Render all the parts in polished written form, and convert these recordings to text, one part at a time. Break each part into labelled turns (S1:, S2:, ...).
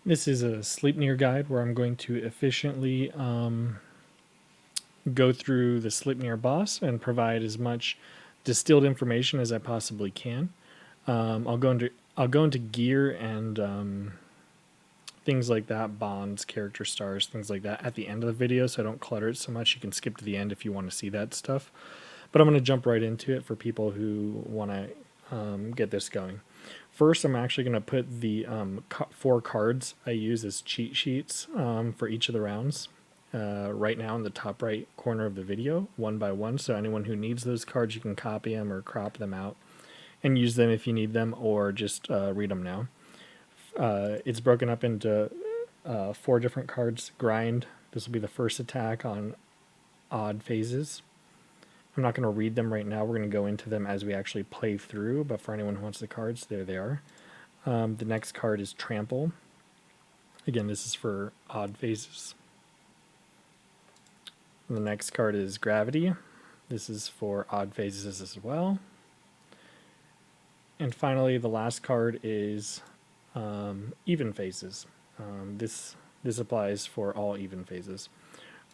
S1: This is a Sleipnir guide where I'm going to efficiently go through the Sleipnir boss and provide as much distilled information as I possibly can. I'll go into gear and things like that, bonds, character stars, things like that at the end of the video, so I don't clutter it so much. You can skip to the end if you want to see that stuff. But I'm going to jump right into it for people who want to get this going. First, I'm actually going to put the 4 cards I use as cheat sheets for each of the rounds right now in the top right corner of the video, one by one. So anyone who needs those cards, you can copy them or crop them out and use them if you need them, or just read them now. It's broken up into 4 different cards. Grind. This will be the first attack on odd phases. I'm not going to read them right now. We're going to go into them as we actually play through, but for anyone who wants the cards, there they are. The next card is Trample. Again, this is for odd phases. And the next card is Gravity. This is for odd phases as well. And finally, the last card is even phases. This applies for all even phases.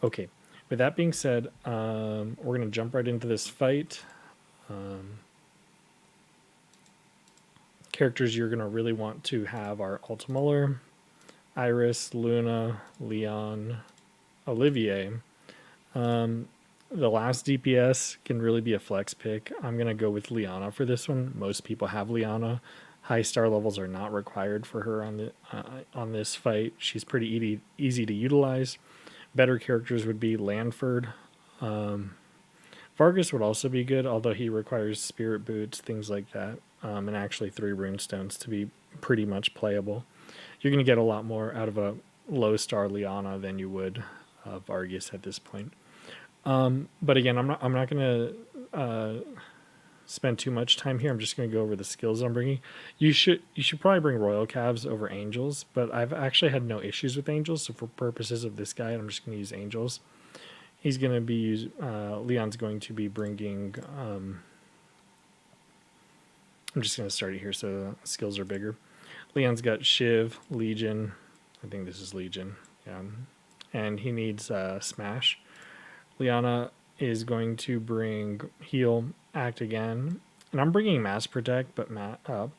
S1: Okay. With that being said, we're going to jump right into this fight. Characters you're going to really want to have are Altemuller, Iris, Luna, Leon, Olivier. The last DPS can really be a flex pick. I'm going to go with Liana for this one. Most people have Liana. High star levels are not required for her on this fight. She's pretty easy to utilize. Better characters would be Lanford. Vargas would also be good, although he requires spirit boots, things like that, and actually 3 runestones to be pretty much playable. You're going to get a lot more out of a low star Liana than you would Vargas at this point. But again, I'm not going to spend too much time here. I'm just going to go over the skills I'm bringing. You should probably bring Royal Calves over Angels, but I've actually had no issues with Angels, so for purposes of this guide, I'm just going to use Angels. He's going to be Leon's going to be bringing I'm just going to start it here so the skills are bigger. Leon's got Shiv, Legion. I think this is Legion. Yeah. And he needs Smash. Liana is going to bring Heal, Act Again. And I'm bringing Mass Protect, but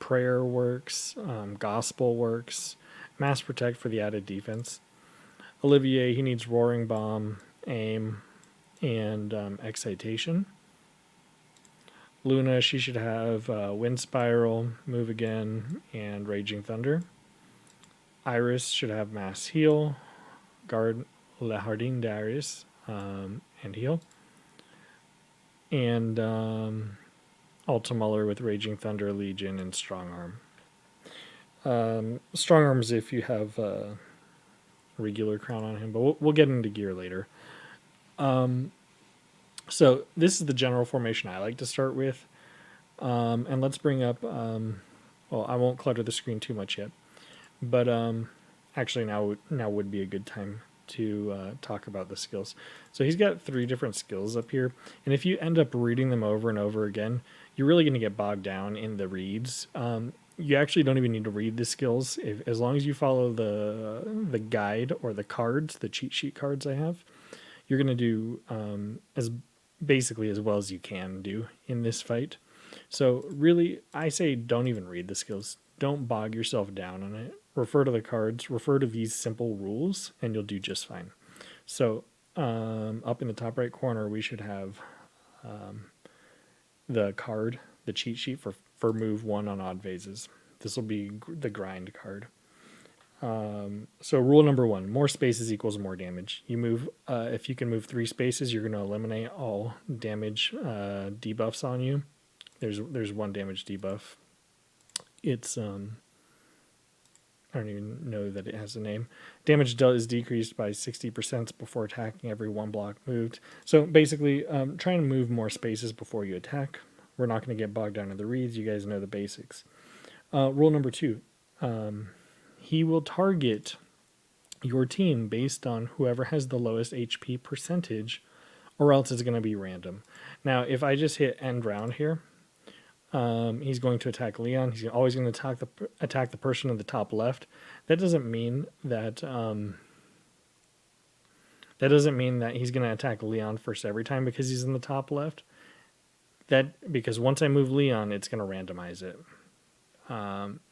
S1: Prayer works, Gospel works, Mass Protect for the added defense. Olivier, he needs Roaring Bomb, Aim, and Excitation. Luna, she should have Wind Spiral, Move Again, and Raging Thunder. Iris should have Mass Heal, Guard Le Jardin d'Iris, and Heal. And Altemuller with Raging Thunder, Legion, and Strong Arm. Strong Arm's if you have regular crown on him, but we'll get into gear later. So this is the general formation I like to start with. And let's bring up, well, I won't clutter the screen too much yet, but actually now would be a good time to talk about the skills. So he's got 3 different skills up here, and if you end up reading them over and over again, you're really going to get bogged down in the reads. You actually don't even need to read the skills. As long as you follow the guide or the cards, the cheat sheet cards I have, you're going to do basically as well as you can do in this fight. So really, I say don't even read the skills. Don't bog yourself down on it. Refer to the cards, refer to these simple rules, and you'll do just fine. So up in the top right corner, we should have the card, the cheat sheet for move 1 on odd phases. This will be the grind card. So rule number 1, more spaces equals more damage. You move, if you can move 3 spaces, you're going to eliminate all damage debuffs on you. There's 1 damage debuff. It's I don't even know that it has a name. Damage dealt is decreased by 60% before attacking every 1 block moved. So basically, try and move more spaces before you attack. We're not going to get bogged down in the reads. You guys know the basics. Rule number 2. He will target your team based on whoever has the lowest HP percentage, or else it's going to be random. Now, if I just hit end round here, He's going to attack Leon. He's always going to attack the person in the top left. That doesn't mean that he's going to attack Leon first every time because he's in the top left. Because once I move Leon, it's going to randomize it.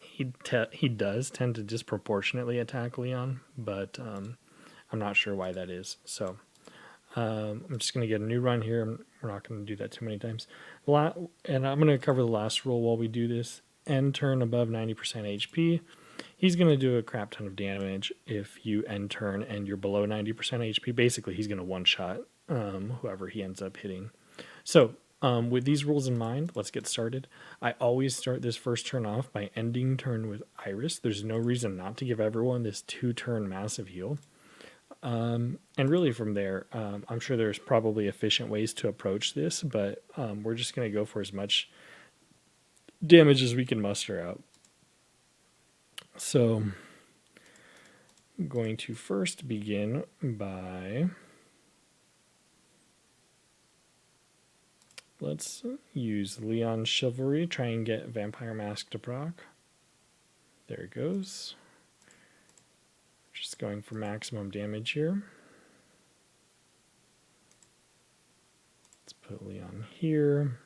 S1: He does tend to disproportionately attack Leon, but I'm not sure why that is. So I'm just going to get a new run here. We're not going to do that too many times. And I'm going to cover the last rule while we do this. End turn above 90% HP. He's going to do a crap ton of damage if you end turn and you're below 90% HP. Basically, he's going to one-shot whoever he ends up hitting. So with these rules in mind, let's get started. I always start this first turn off by ending turn with Iris. There's no reason not to give everyone this 2-turn massive heal. And really from there, I'm sure there's probably efficient ways to approach this, but we're just going to go for as much damage as we can muster out. So I'm going to first begin by... Let's use Leon's Chivalry, try and get Vampire Mask to proc. There it goes. Just going for maximum damage here. Let's put Leon here.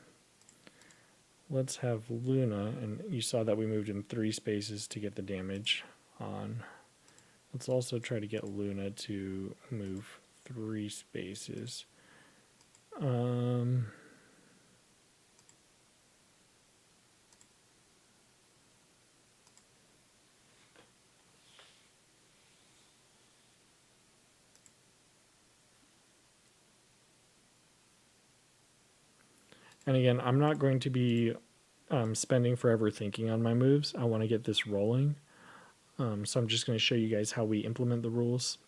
S1: Let's have Luna, and you saw that we moved in 3 spaces to get the damage on. Let's also try to get Luna to move 3 spaces. And again, I'm not going to be spending forever thinking on my moves. I want to get this rolling. So I'm just going to show you guys how we implement the rules.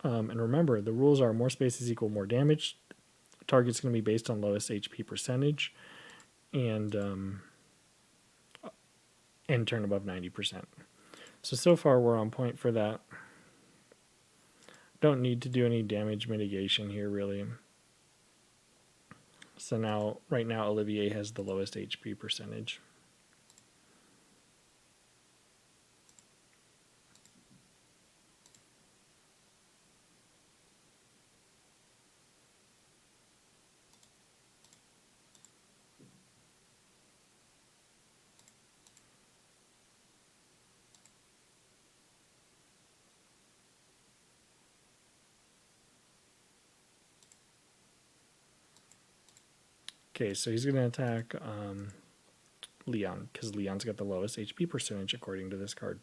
S1: And remember, the rules are more spaces equal more damage. Target's going to be based on lowest HP percentage. And end turn above 90%. So far we're on point for that. Don't need to do any damage mitigation here, really. So right now, Olivier has the lowest HP percentage. Okay, so he's going to attack Leon, because Leon's got the lowest HP percentage according to this card.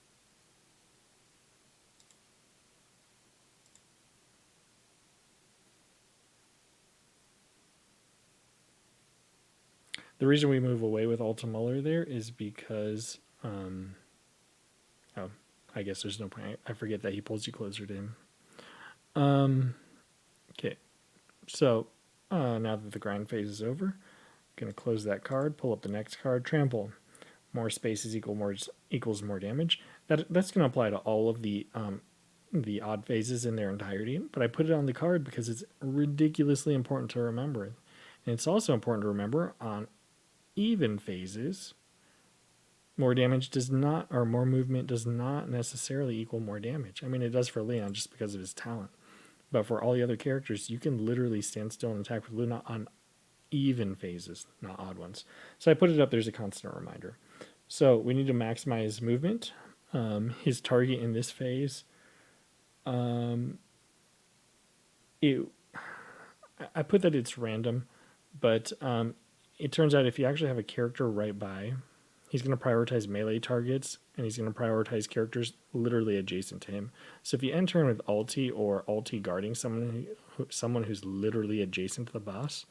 S1: The reason we move away with Altemuller there is because, oh, I guess there's no point. I forget that he pulls you closer to him. Okay, so now that the grind phase is over, I'm going to close that card, pull up the next card, Trample. More spaces equals more damage. That's going to apply to all of the odd phases in their entirety, but I put it on the card because it's ridiculously important to remember. And it's also important to remember on even phases, more damage does not, or more movement does not necessarily equal more damage. I mean, it does for Leon just because of his talent. But for all the other characters, you can literally stand still and attack with Luna on even phases, not odd ones. So I put it up there's a constant reminder. So we need to maximize movement. His target in this phase, I put that it's random, but it turns out if you actually have a character right by, he's going to prioritize melee targets, and he's going to prioritize characters literally adjacent to him. So if you end turn with ulti or ulti guarding someone who's literally adjacent to the boss,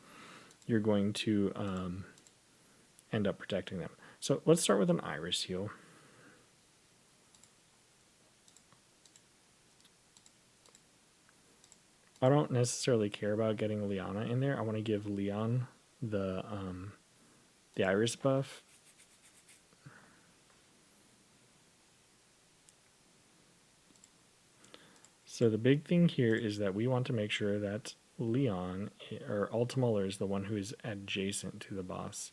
S1: you're going to end up protecting them. So let's start with an Iris heal. I don't necessarily care about getting Liana in there. I want to give Leon the Iris buff. So the big thing here is that we want to make sure that Leon, or Altemuller, is the one who is adjacent to the boss.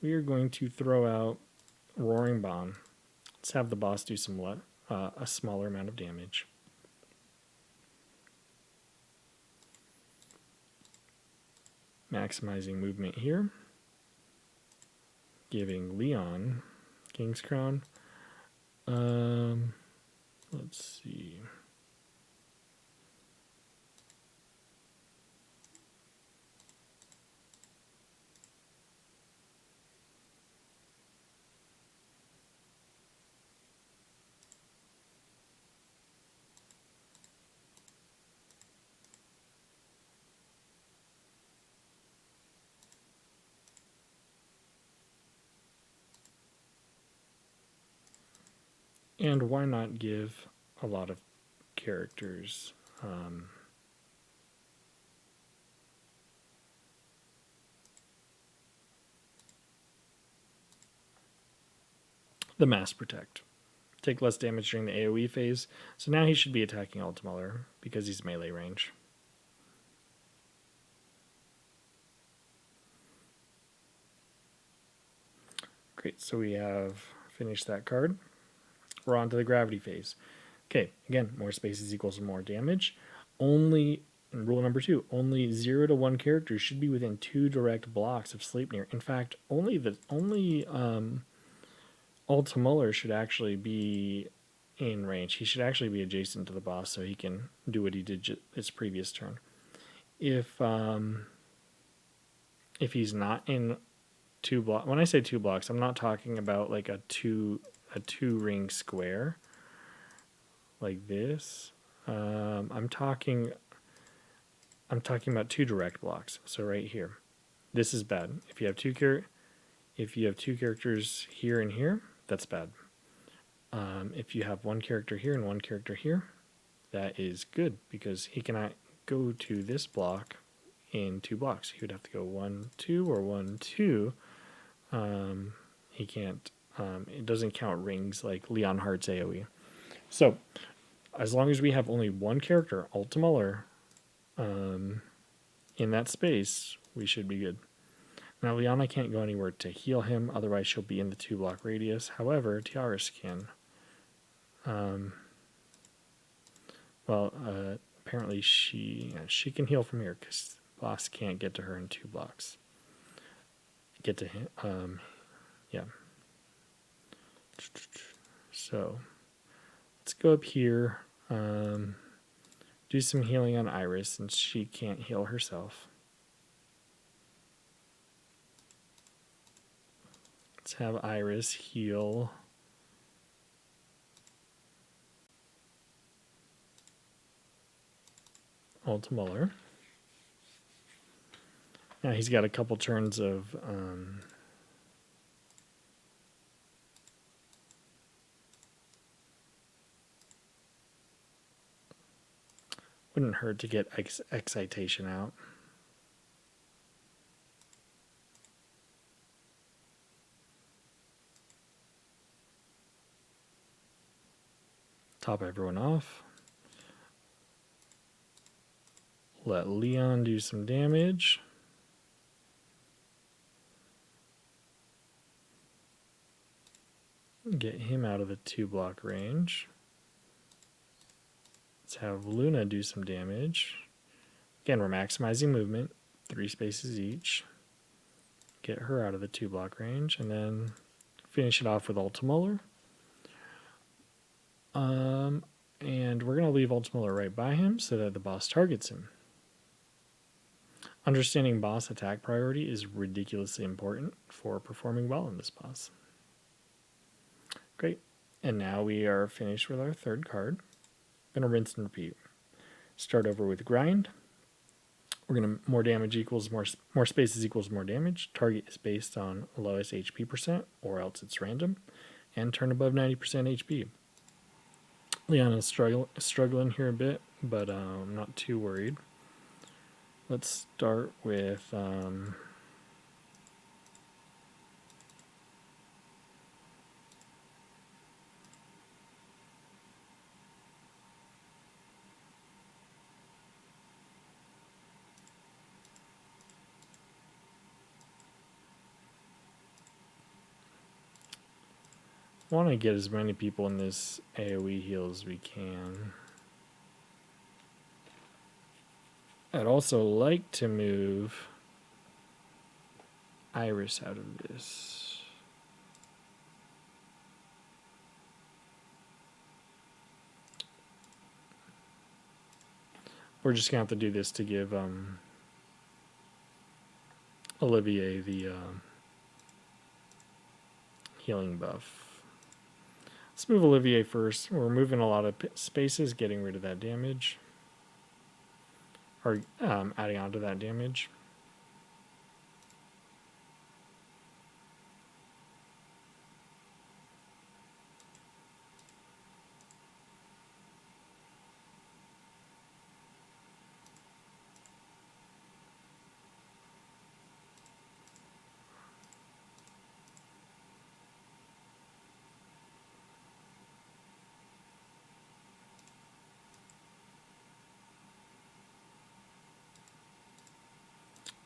S1: we are going to throw out Roaring Bomb. Let's have the boss do a smaller amount of damage. Maximizing movement here. Giving Leon King's Crown. Let's see. And why not give a lot of characters the Mass Protect. Take less damage during the AoE phase, so now he should be attacking Altemuller because he's melee range. Great, so we have finished that card. We're on to the gravity phase. Okay, again, more spaces equals more damage. Only, rule number 2, only 0 to 1 characters should be within 2 direct blocks of Sleipnir. In fact, only Altemuller should actually be in range. He should actually be adjacent to the boss so he can do what he did his previous turn. If he's not in 2 blocks, when I say 2 blocks, I'm not talking about like a two ring square like this. I'm talking about 2 direct blocks. So right here, this is bad. If you have two characters here and here, that's bad. If you have one character here and one character here, that is good because he cannot go to this block in 2 blocks. He would have to go 1, 2, or 1, 2. He can't. It doesn't count rings like Leon Hart's AoE. So, as long as we have only one character, Altemuller, in that space, we should be good. Now, Liana can't go anywhere to heal him, otherwise she'll be in the 2 block radius. However, Tiaris can. Apparently she can heal from here because the boss can't get to her in 2 blocks. Get to him, yeah. So, let's go up here, do some healing on Iris since she can't heal herself. Let's have Iris heal Altemuller. Now he's got a couple turns of wouldn't hurt to get excitation out. Top everyone off. Let Leon do some damage. Get him out of the 2 block range. Let's have Luna do some damage. Again, we're maximizing movement, 3 spaces each. Get her out of the 2 block range, and then finish it off with Altemuller. And we're going to leave Altemuller right by him so that the boss targets him. Understanding boss attack priority is ridiculously important for performing well in this boss. Great. And now we are finished with our 3rd card. Going to rinse and repeat. Start over with Grind. We're going to more damage equals more spaces equals more damage. Target is based on lowest HP percent, or else it's random. And turn above 90% HP. Liana's struggling here a bit, but I'm not too worried. Let's start with Want to get as many people in this AoE heal as we can. I'd also like to move Iris out of this. We're just gonna have to do this to give Olivier the healing buff. Let's move Olivier first. We're moving a lot of spaces, getting rid of that damage. Or adding on to that damage.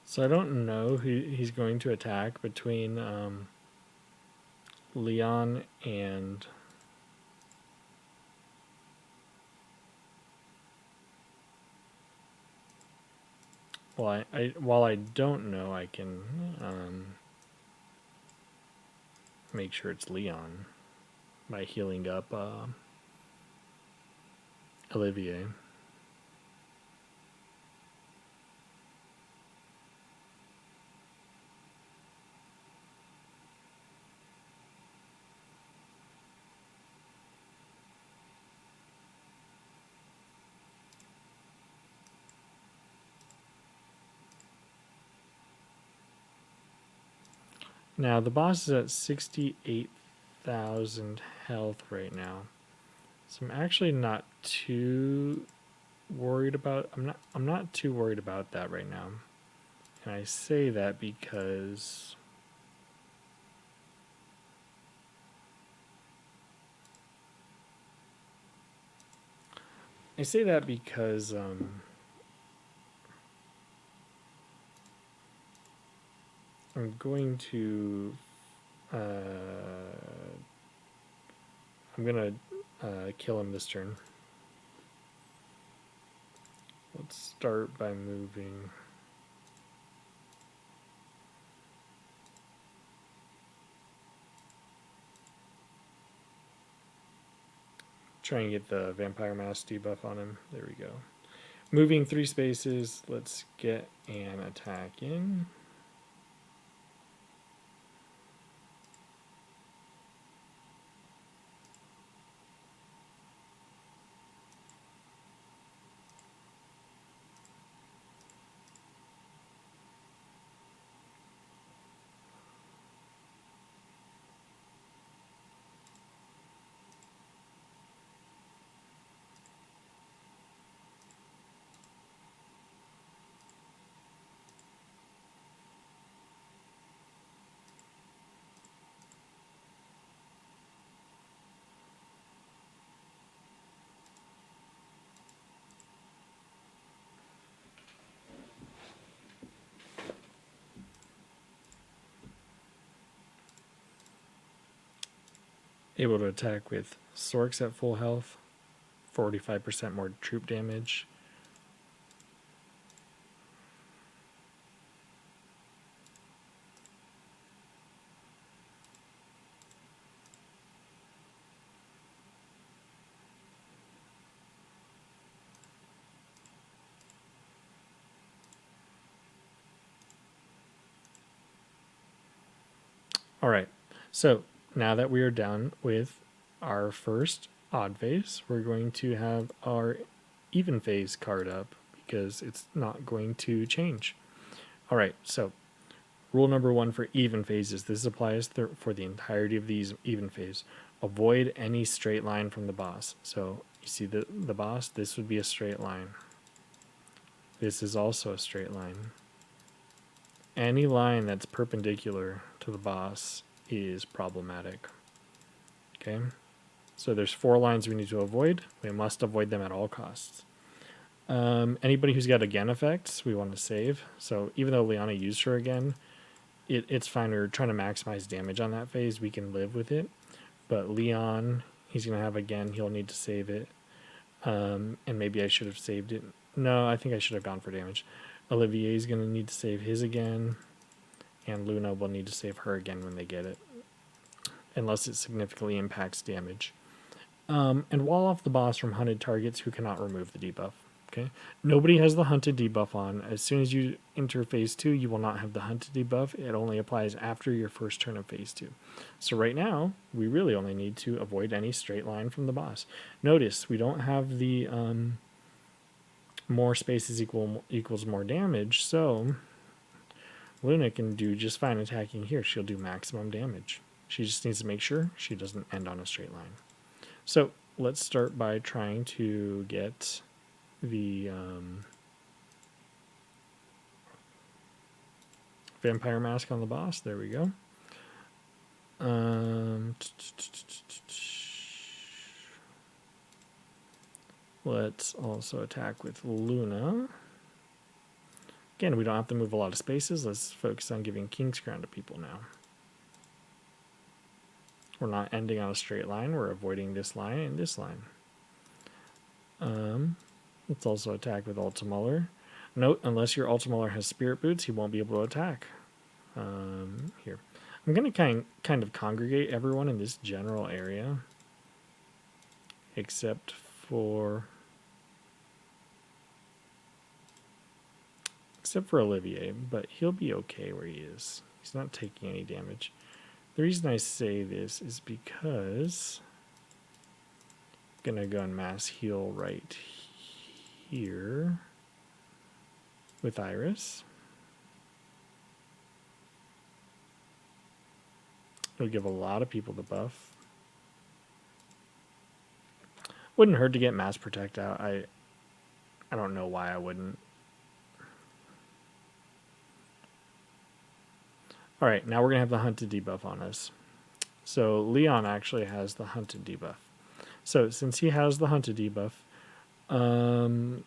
S1: So I don't know who he's going to attack between Leon and while I don't know, I can make sure it's Leon by healing up Olivier. Now the boss is at 68,000 health right now, so I'm actually not too worried about. I'm not too worried about that right now, and I say that because I'm going to kill him this turn. Let's start by moving. Try and get the Vampire Mask debuff on him. There we go. Moving 3 spaces. Let's get an attack in. Able to attack with Sorks at full health, 45% more troop damage. All right, so now that we are done with our first odd phase, we're going to have our even phase card up because it's not going to change. All right, so rule number 1 for even phases, this applies for the entirety of these even phase. Avoid any straight line from the boss. So you see the boss, this would be a straight line. This is also a straight line. Any line that's perpendicular to the boss is problematic. Okay, so there's 4 lines we need to avoid. We must avoid them at all costs. Anybody who's got again effects, we want to save. So even though Liana used her again, it's fine. We're trying to maximize damage on that phase. We can live with it. But Leon, he's going to have again, he'll need to save it. And maybe I should have saved it. No, I think I should have gone for damage. Olivier is going to need to save his again. And Luna will need to save her again when they get it. Unless it significantly impacts damage. And wall off the boss from hunted targets who cannot remove the debuff. Okay, nobody has the hunted debuff on. As soon as you enter phase 2, you will not have the hunted debuff. It only applies after your first turn of phase 2. So right now, we really only need to avoid any straight line from the boss. Notice we don't have the more spaces equals more damage, so Luna can do just fine attacking here. She'll do maximum damage. She just needs to make sure she doesn't end on a straight line. So let's start by trying to get the vampire mask on the boss. There we go. Let's also attack with Luna. Again, we don't have to move a lot of spaces. Let's focus on giving King's Crown to people now. We're not ending on a straight line. We're avoiding this line and this line. Let's also attack with Altemuller. Note, unless your Altemuller has Spirit Boots, he won't be able to attack. Here. I'm going to kind of congregate everyone in this general area. Except for Olivier, but he'll be okay where he is. He's not taking any damage. The reason I say this is because I'm going to go and mass heal right here with Iris. It'll give a lot of people the buff. Wouldn't hurt to get mass protect out. I don't know why I wouldn't. Alright, now we're going to have the hunted debuff on us. So Leon actually has the hunted debuff. So since he has the hunted debuff, I'm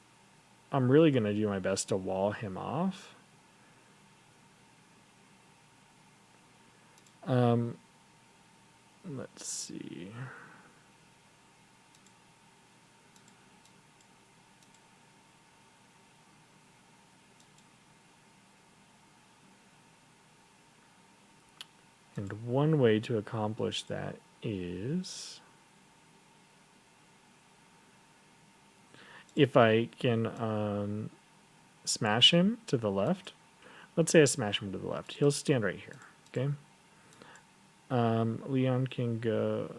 S1: really going to do my best to wall him off. Let's see. And one way to accomplish that is if I can smash him to the left. Let's say I smash him to the left. He'll stand right here, okay? Leon can go...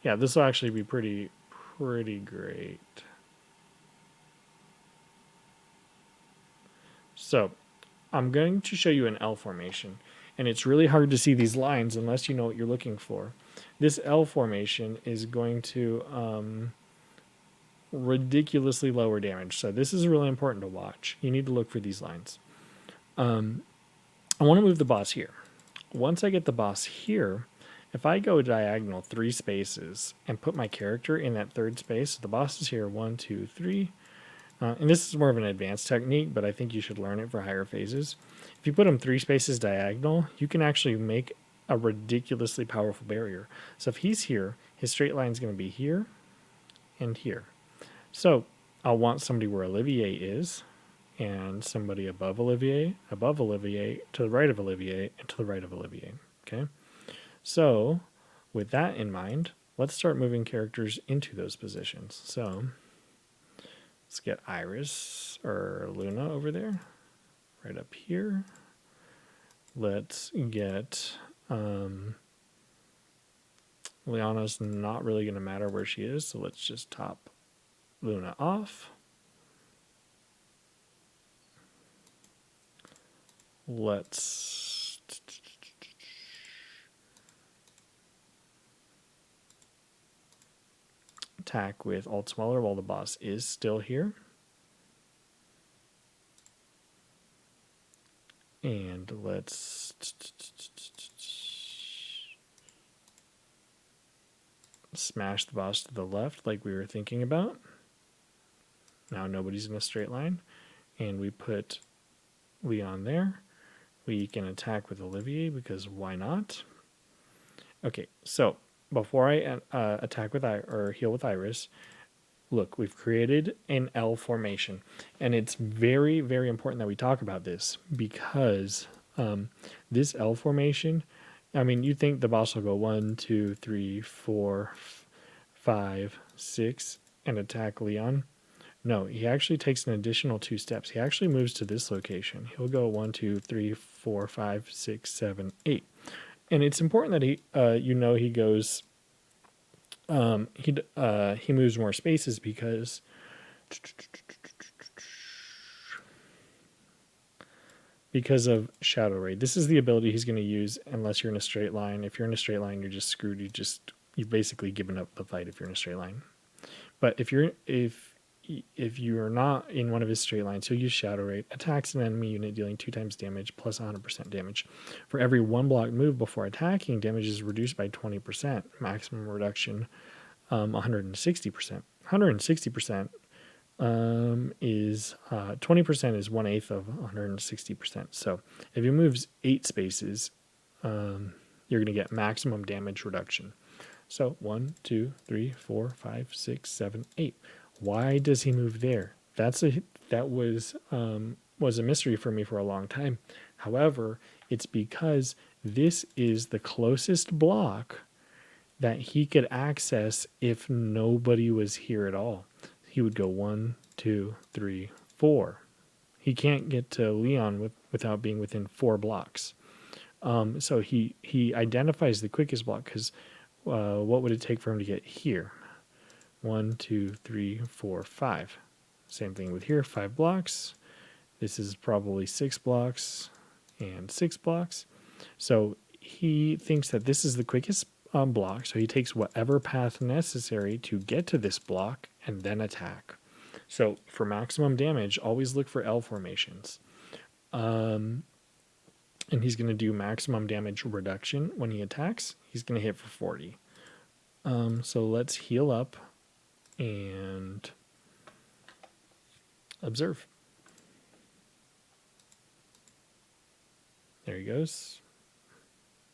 S1: Yeah, this will actually be pretty great. So, I'm going to show you an L formation, and it's really hard to see these lines unless you know what you're looking for. This L formation is going to ridiculously lower damage, so this is really important to watch. You need to look for these lines. I want to move the boss here. Once I get the boss here, if I go diagonal 3 spaces and put my character in that third space, so the boss is here, 1, 2, 3. And this is more of an advanced technique, but I think you should learn it for higher phases. If you put them 3 spaces diagonal, you can actually make a ridiculously powerful barrier. So if he's here, his straight line is going to be here and here. So I'll want somebody where Olivier is, and somebody above Olivier, to the right of Olivier, and to the right of Olivier. Okay? So with that in mind, let's start moving characters into those positions. So let's get Iris or Luna over there, right up here. Let's get Liana's not really going to matter where she is, so let's just top Luna off. Let's attack with Altemuller while the boss is still here. And let's smash the boss to the left like we were thinking about. Now nobody's in a straight line. And we put Leon there. We can attack with Olivier because why not? Okay, so before I attack with or heal with Iris, look, we've created an L formation, and it's very, very important that we talk about this because this L formation, I mean, you think the boss will go 1, 2, 3, 4, 5, 6, and attack Leon. No, he actually takes an additional 2 steps. He actually moves to this location. He'll go 1, 2, 3, 4, 5, 6, 7, 8. And it's important that he, he goes, he moves more spaces because of Shadow Raid. This is the ability he's going to use unless you're in a straight line. If you're in a straight line, you're just screwed. You've basically given up the fight if you're in a straight line. But if you're not in one of his straight lines, he'll use Shadow Raid, attacks an enemy unit dealing 2 times damage plus 100% damage. For every 1 block move before attacking, damage is reduced by 20%. Maximum reduction 160%. 160% is 20% is 1/8 of 160%. So if he moves 8 spaces, you're going to get maximum damage reduction. So 1, 2, 3, 4, 5, 6, 7, 8. Why does he move there? That was a mystery for me for a long time. However, it's because this is the closest block that he could access if nobody was here at all. He would go 1, 2, 3, 4. He can't get to Leon without being within 4 blocks. So he identifies the quickest block because what would it take for him to get here? 1, 2, 3, 4, 5. Same thing with here, 5 blocks. This is probably 6 blocks and 6 blocks. So he thinks that this is the quickest block, so he takes whatever path necessary to get to this block and then attack. So for maximum damage, always look for L formations. And he's going to do maximum damage reduction when he attacks. He's going to hit for 40. So let's heal up and observe. There he goes.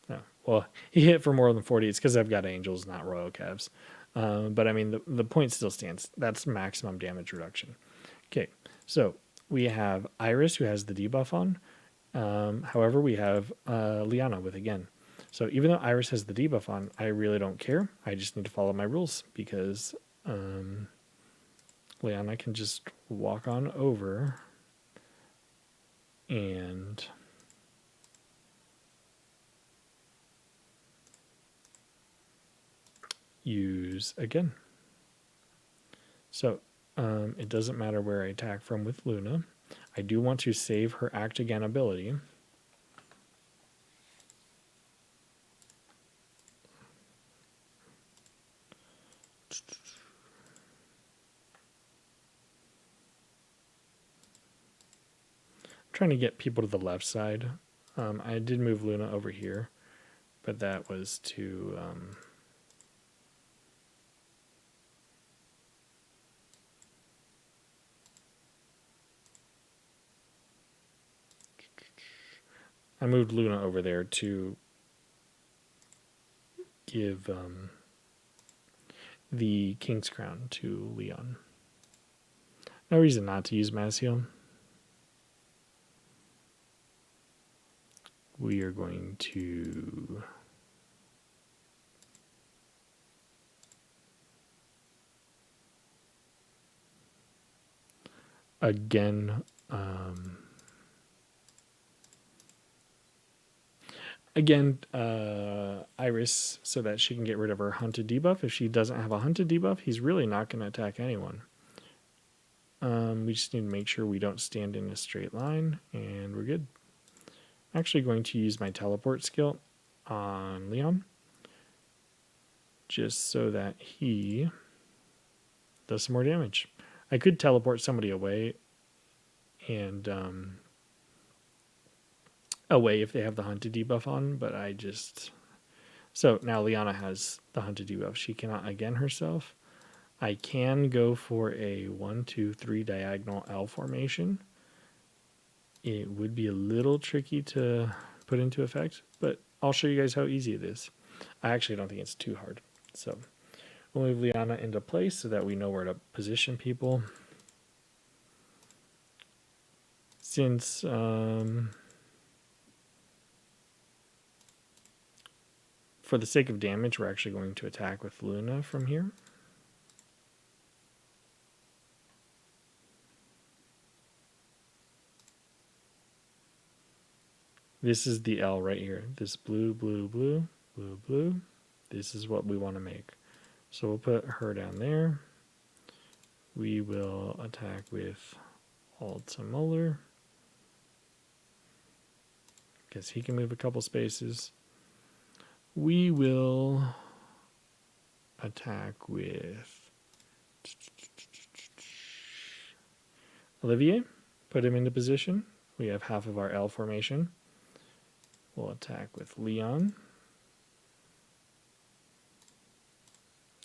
S1: Oh, well, he hit for more than 40. It's because I've got angels, not royal calves. But I mean, the point still stands. That's maximum damage reduction. Okay, so we have Iris, who has the debuff on. However, we have Liana with again. So even though Iris has the debuff on, I really don't care. I just need to follow my rules because Liana can just walk on over and use again. So it doesn't matter where I attack from with Luna. I do want to save her act again ability. Trying to get people to the left side. I did move Luna over here, but that was to I moved Luna over there to give the King's Crown to Leon. No reason not to use Mass Heal. We are going to again Iris so that she can get rid of her hunted debuff. If she doesn't have a hunted debuff, he's really not going to attack anyone. We just need to make sure we don't stand in a straight line, and we're good. I'm actually going to use my teleport skill on Leon, just so that he does some more damage. I could teleport somebody away, and away if they have the hunted debuff on, but I just... So now Liana has the hunted debuff. She cannot again herself. I can go for a 1, 2, 3 diagonal L formation. it would be a little tricky to put into effect, but I'll show you guys how easy it is. I actually don't think it's too hard. So we'll move Liana into place so that we know where to position people. Since for the sake of damage, we're actually going to attack with Luna from here. This is the L right here. This blue, blue, blue, blue, blue. This is what we want to make. So we'll put her down there. We will attack with Altemuller, because he can move a couple spaces. We will attack with Olivier, put him into position. We have half of our L formation. We'll attack with Leon.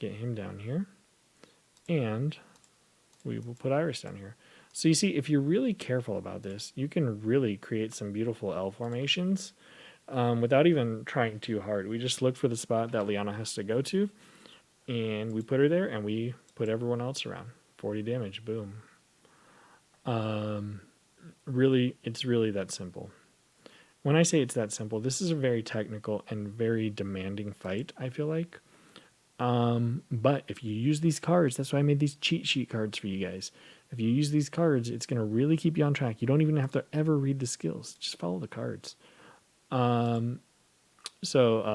S1: Get him down here. And we will put Iris down here. So you see, if you're really careful about this, you can really create some beautiful L formations without even trying too hard. We just look for the spot that Liana has to go to, and we put her there, and we put everyone else around. 40 damage, boom. Really, it's really that simple. When I say it's that simple, this is a very technical and very demanding fight, I feel like. But if you use these cards, that's why I made these cheat sheet cards for you guys. If you use these cards, it's going to really keep you on track. You don't even have to ever read the skills. Just follow the cards. So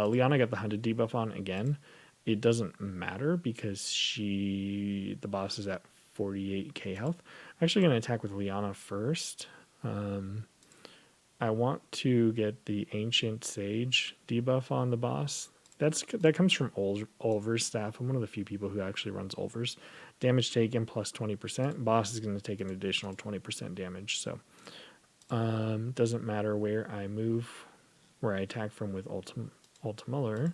S1: Liana got the hunted debuff on again. It doesn't matter because the boss is at 48k health. I'm actually going to attack with Liana first. I want to get the Ancient Sage debuff on the boss. That comes from Oliver's staff. I'm one of the few people who actually runs Oliver's. Damage taken plus 20%. Boss is going to take an additional 20% damage. So doesn't matter where I move, where I attack from with Altemuller.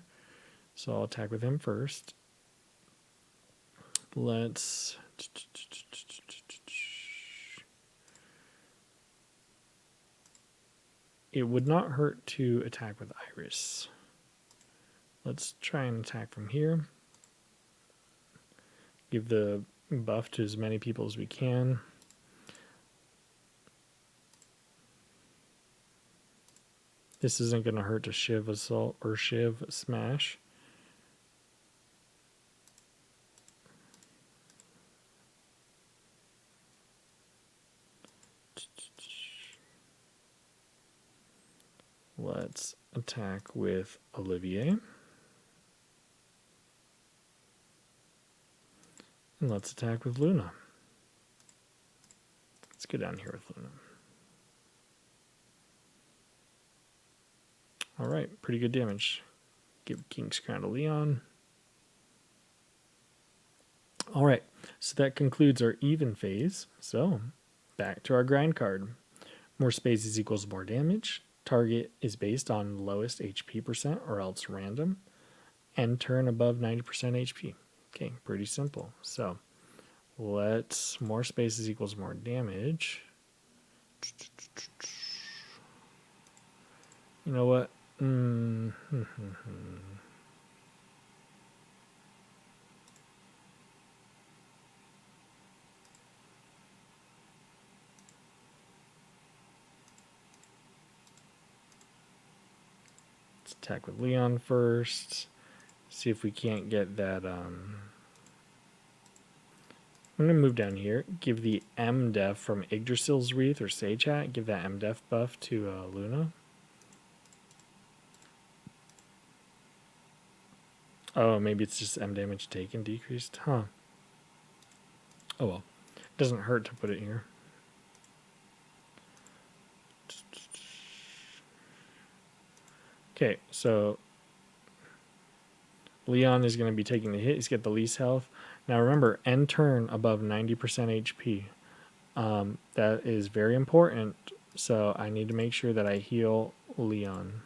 S1: So I'll attack with him first. Let's... It would not hurt to attack with Iris. Let's try and attack from here. Give the buff to as many people as we can. This isn't going to hurt to Shiv Assault or Shiv Smash. Let's attack with Olivier. And let's attack with Luna. Let's go down here with Luna. Alright, pretty good damage. Give King's Crown to Leon. Alright, so that concludes our even phase. So, back to our grind card. More spaces equals more damage. Target is based on lowest HP percent or else random. End turn above 90% HP. Okay, pretty simple. So, let's... More spaces equals more damage. You know what? Let's attack with Leon first. See if we can't get that... I'm going to move down here. Give the M-Def from Yggdrasil's Wreath or Sage Hat. Give that M-Def buff to Luna. Oh, maybe it's just M damage taken decreased. Huh. Oh well. Doesn't hurt to put it here. Okay, so Leon is going to be taking the hit. He's got the least health. Now remember, end turn above 90% HP. That is very important. So I need to make sure that I heal Leon.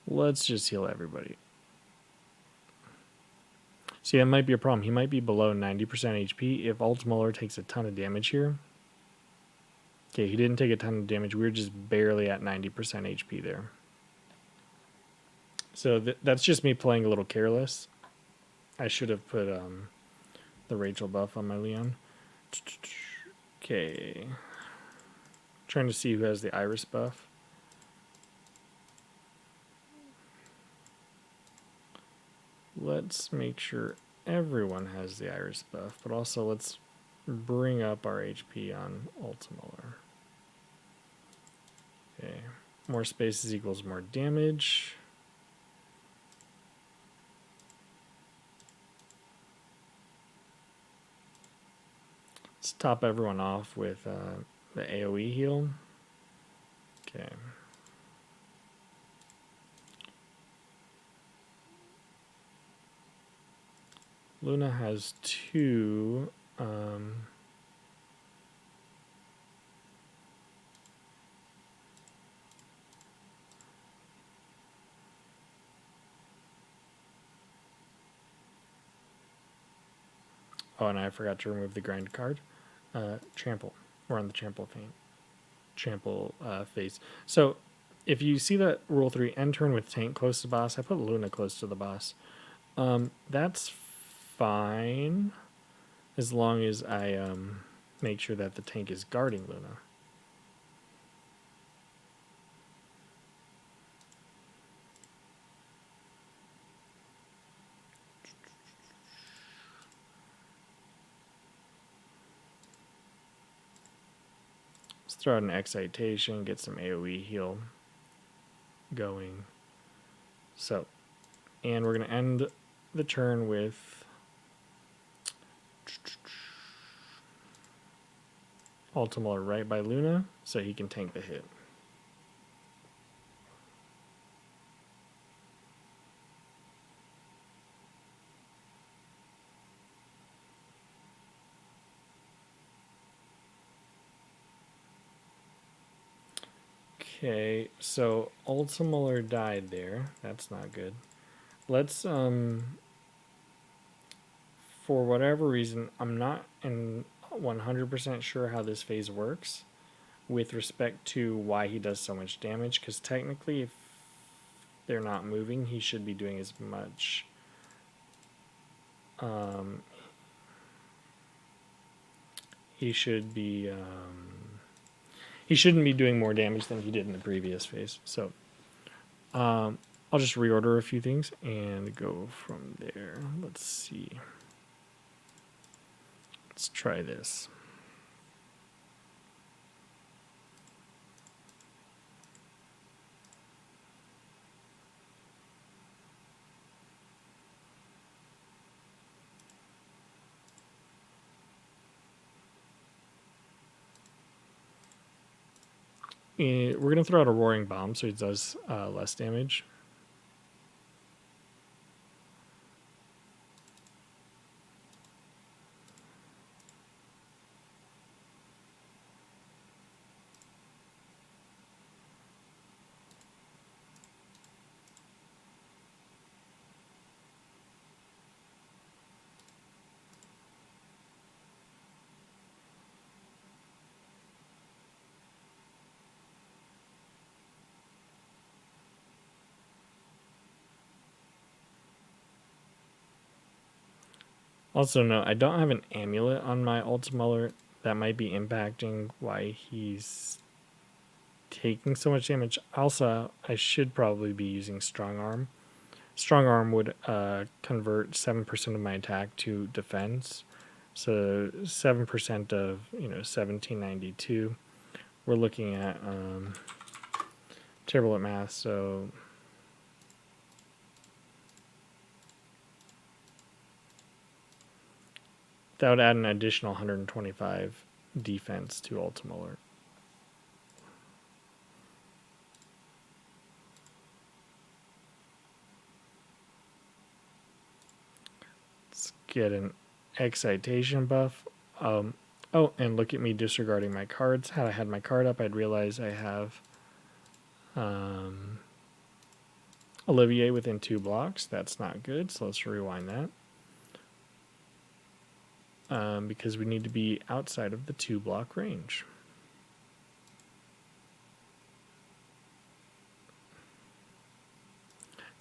S1: Let's just heal everybody. See, that might be a problem. He might be below 90% HP if Altemuller takes a ton of damage here. Okay, he didn't take a ton of damage. We were just barely at 90% HP there. So that's just me playing a little careless. I should have put the Rachel buff on my Leon. Okay. Trying to see who has the Iris buff. Let's make sure everyone has the Iris buff, but also let's bring up our HP on Altemuller. Okay. More spaces equals more damage. Let's top everyone off with the AoE heal. Okay. Luna has 2. Oh, and I forgot to remove the grind card. Trample. We're on the Trample phase. So if you see that rule 3, end turn with tank close to boss, I put Luna close to the boss. That's fine as long as I make sure that the tank is guarding Luna. Let's throw out an excitation, get some AoE heal going. So, and we're going to end the turn with Altemuller right by Luna so he can tank the hit. Okay, so Altemuller died there. That's not good. Let's, for whatever reason, I'm not 100% sure how this phase works with respect to why he does so much damage, because technically if they're not moving, he should be doing as much. He should be, he shouldn't be doing more damage than he did in the previous phase. So I'll just reorder a few things and go from there. Let's see. Let's try this. We're going to throw out a Roaring Bomb so he does less damage. Also, no, I don't have an amulet on my Altemuller. That might be impacting why he's taking so much damage. Also, I should probably be using Strong Arm. Strong Arm would convert 7% of my attack to defense. So 7% of 1792. We're looking at terrible at math, so that would add an additional 125 defense to Altemuller. Let's get an excitation buff. Oh, and look at me disregarding my cards. Had I had my card up, I'd realize I have Olivier within 2 blocks. That's not good, so let's rewind that. Because we need to be outside of the 2-block range.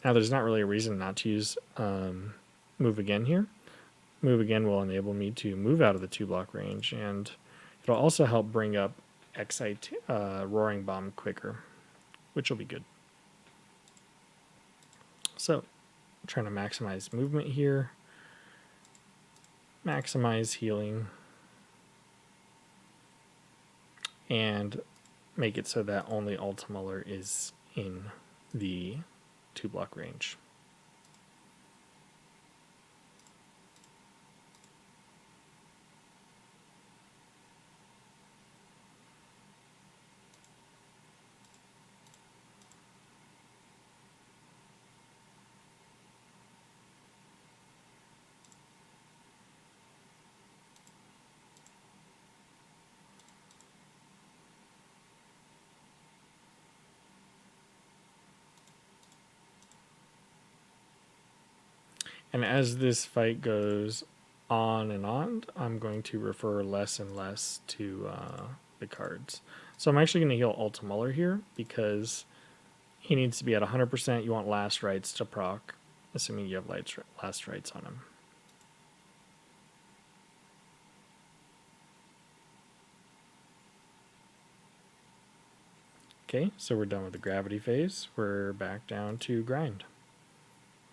S1: Now, there's not really a reason not to use move again here. Move again will enable me to move out of the 2-block range, and it'll also help bring up Roaring Bomb quicker, which will be good. So, I'm trying to maximize movement here, maximize healing, and make it so that only Altemuller is in the 2-block range. And as this fight goes on and on, I'm going to refer less and less to the cards. So I'm actually going to heal Altemuller here because he needs to be at 100%. You want last rites to proc, assuming you have last rites on him. Okay, so we're done with the gravity phase. We're back down to grind.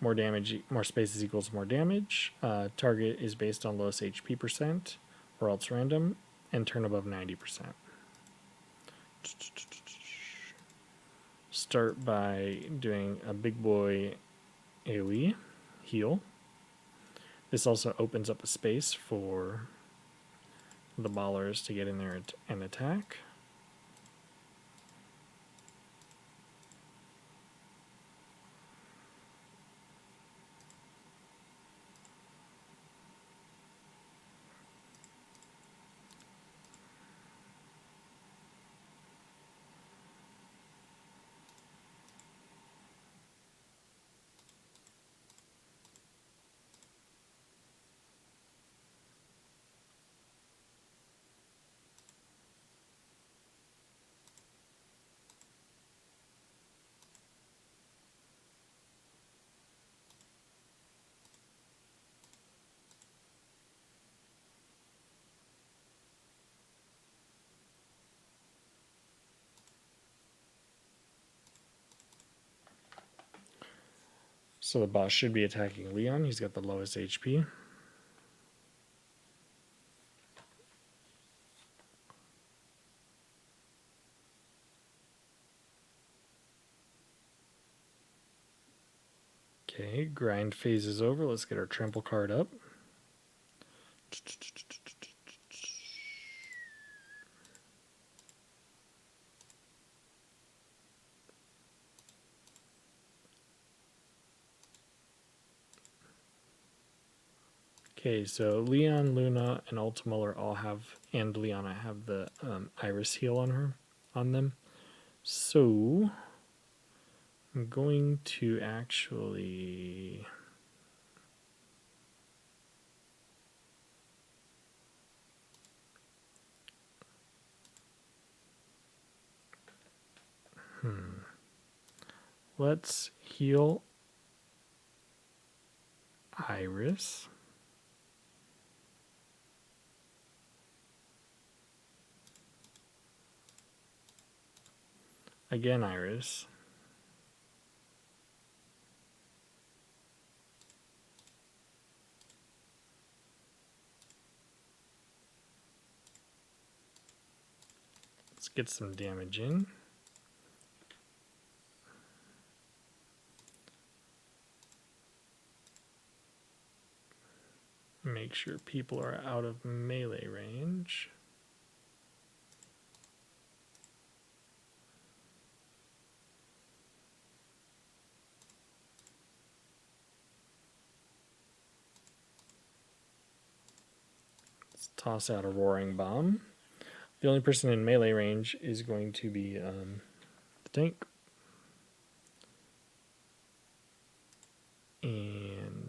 S1: More damage, more spaces equals more damage. Target is based on lowest HP percent, or else random, and turn above 90%. Start by doing a big boy AoE heal. This also opens up a space for the ballers to get in there and attack. So the boss should be attacking Leon. He's got the lowest HP. Okay, grind phase is over. Let's get our Trample card up. Okay, so Leon, Luna, and Altemuller all have, and Liana have the Iris heal on them. So I'm going to actually let's heal Iris. Again, Iris. Let's get some damage in. Make sure people are out of melee range. toss out a roaring bomb. The only person in melee range is going to be the tank. And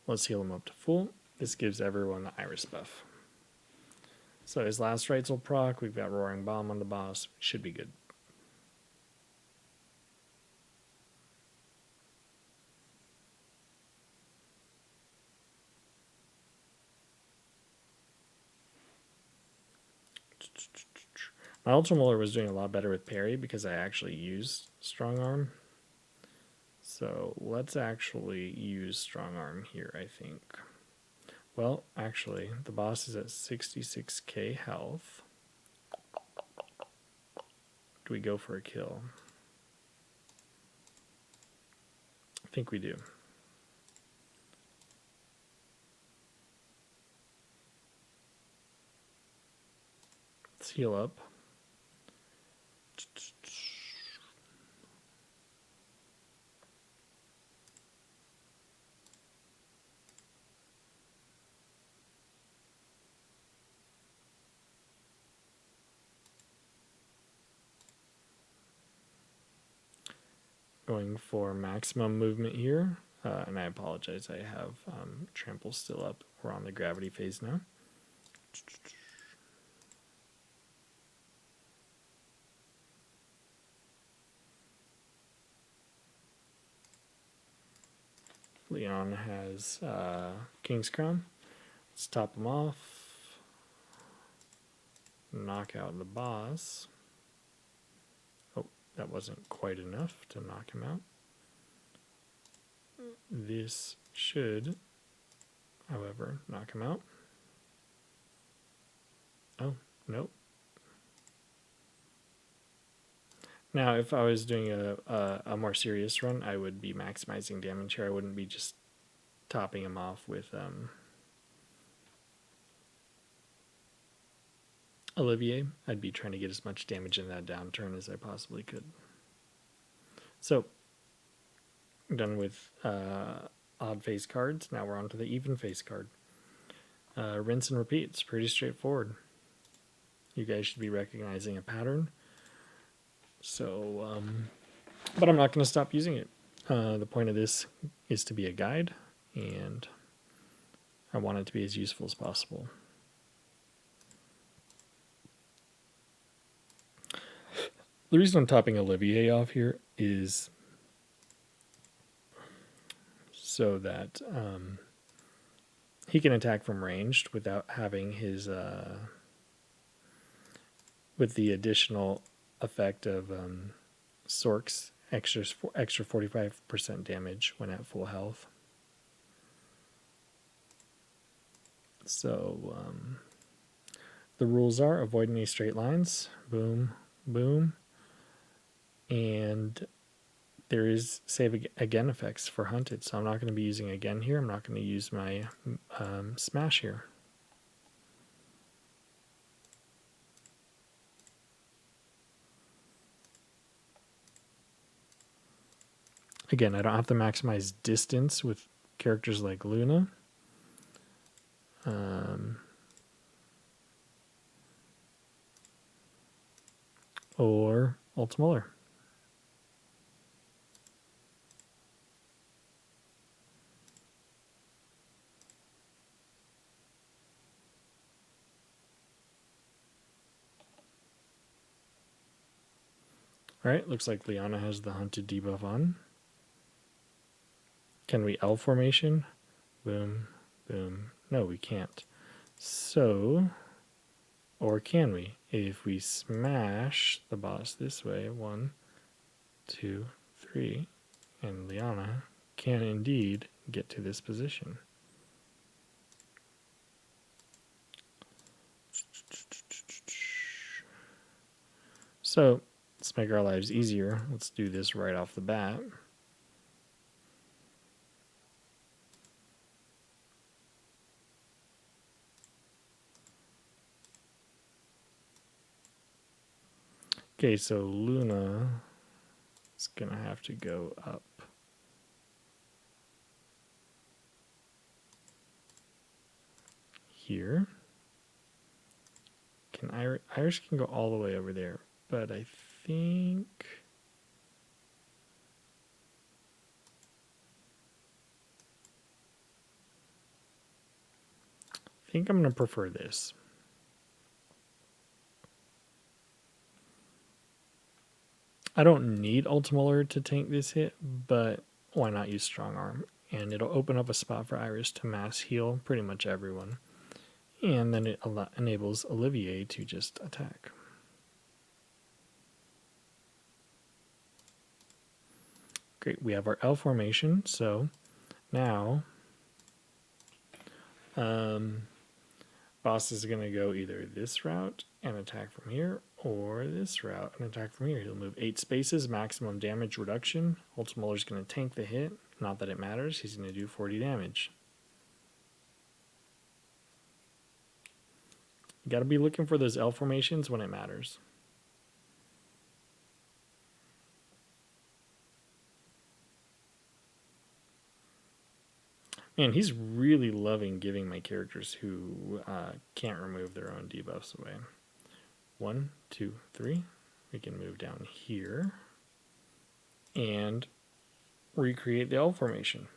S1: let's heal him up to full. This gives everyone the Iris buff. So his last rites will proc. We've got Roaring Bomb on the boss. Should be good. My Altemuller was doing a lot better with parry because I actually used Strong Arm. So let's actually use Strong Arm here, I think. Well, actually, the boss is at 66k health. Do we go for a kill? I think we do. Let's heal up. Going for maximum movement here. And I apologize, I have Trample still up. We're on the gravity phase now. Leon has King's Crown. Let's top him off. Knock out the boss. Oh, that wasn't quite enough to knock him out. This should, however, knock him out. Oh, nope. Now, if I was doing a more serious run, I would be maximizing damage here. I wouldn't be just topping him off with Olivier. I'd be trying to get as much damage in that downturn as I possibly could. So, done with odd face cards. Now we're on to the even face card. Rinse and repeat. It's pretty straightforward. You guys should be recognizing a pattern. So, but I'm not going to stop using it. The point of this is to be a guide, and I want it to be as useful as possible. The reason I'm topping Olivier off here is so that he can attack from ranged without having his with the additional effect of Sork's extra 45% damage when at full health. So the rules are avoid any straight lines. Boom, boom. And there is save again effects for hunted, so I'm not going to be using again here. I'm not going to use my smash here. Again, I don't have to maximize distance with characters like Luna. Or Altemuller. Alright, looks like Liana has the hunted debuff on. Can we L formation? Boom, boom. No, we can't. So, or can we? If we smash the boss this way, 1, 2, 3, and Liana can indeed get to this position. So, let's make our lives easier. Let's do this right off the bat. Okay, so Luna is going to have to go up. Here. Can Iris can go all the way over there, but I think I'm going to prefer this. I don't need Altemuller to tank this hit, but why not use Strong Arm? And it'll open up a spot for Iris to mass heal pretty much everyone. And then it enables Olivier to just attack. Great, we have our L formation, so now boss is going to go either this route and attack from here, or this route and attack from here. He'll move 8 spaces, maximum damage reduction. Altemuller's going to tank the hit, not that it matters, he's going to do 40 damage. You got to be looking for those L formations when it matters. Man, he's really loving giving my characters who can't remove their own debuffs away. 1, 2, 3. We can move down here and recreate the L formation.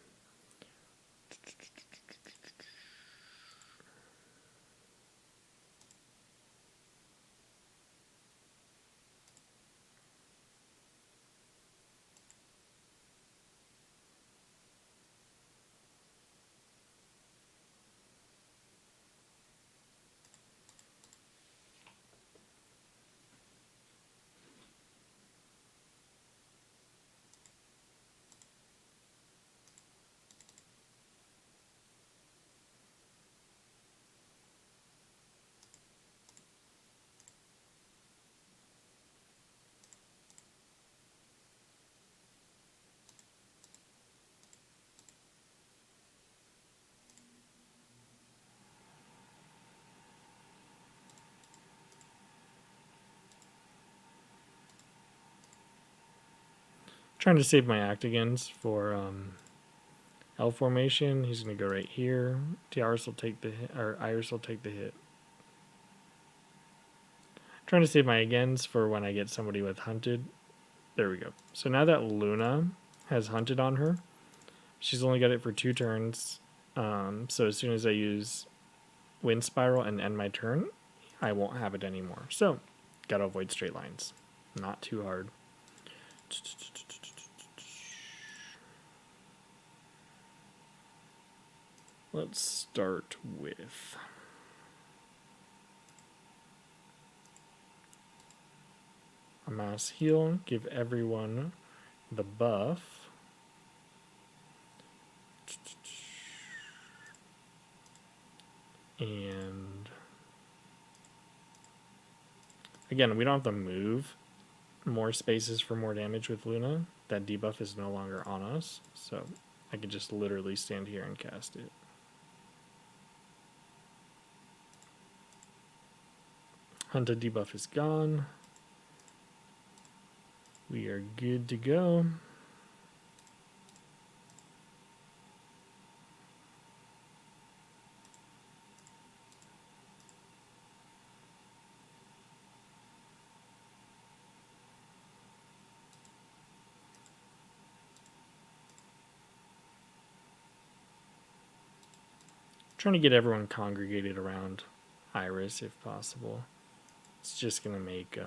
S1: Trying to save my Actigans for L formation. He's going to go right here. Tiaris will take the hit, or Iris will take the hit. Trying to save my Agains for when I get somebody with Hunted. There we go. So now that Luna has Hunted on her, she's only got it for 2 turns. So as soon as I use Wind Spiral and end my turn, I won't have it anymore. So, gotta avoid straight lines. Not too hard. Let's start with a mass heal. Give everyone the buff. And again, we don't have to move more spaces for more damage with Luna. That debuff is no longer on us, so I can just literally stand here and cast it. Hunted debuff is gone. We are good to go. Trying to get everyone congregated around Iris if possible. It's just gonna make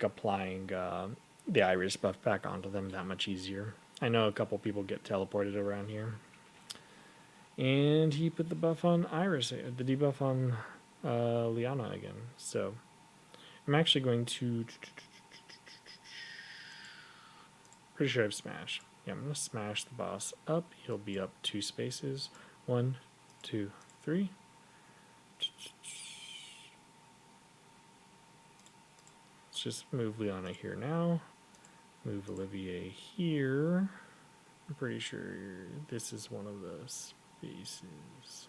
S1: applying the Iris buff back onto them that much easier. I know a couple people get teleported around here. And he put the buff on Iris, the debuff on Liana again. So I'm actually going to... Pretty sure I've smashed. Yeah, I'm going to smash the boss up. He'll be up 2 spaces. 1, 2, 3. Let's just move Liana here now. Move Olivier here. I'm pretty sure this is one of the spaces.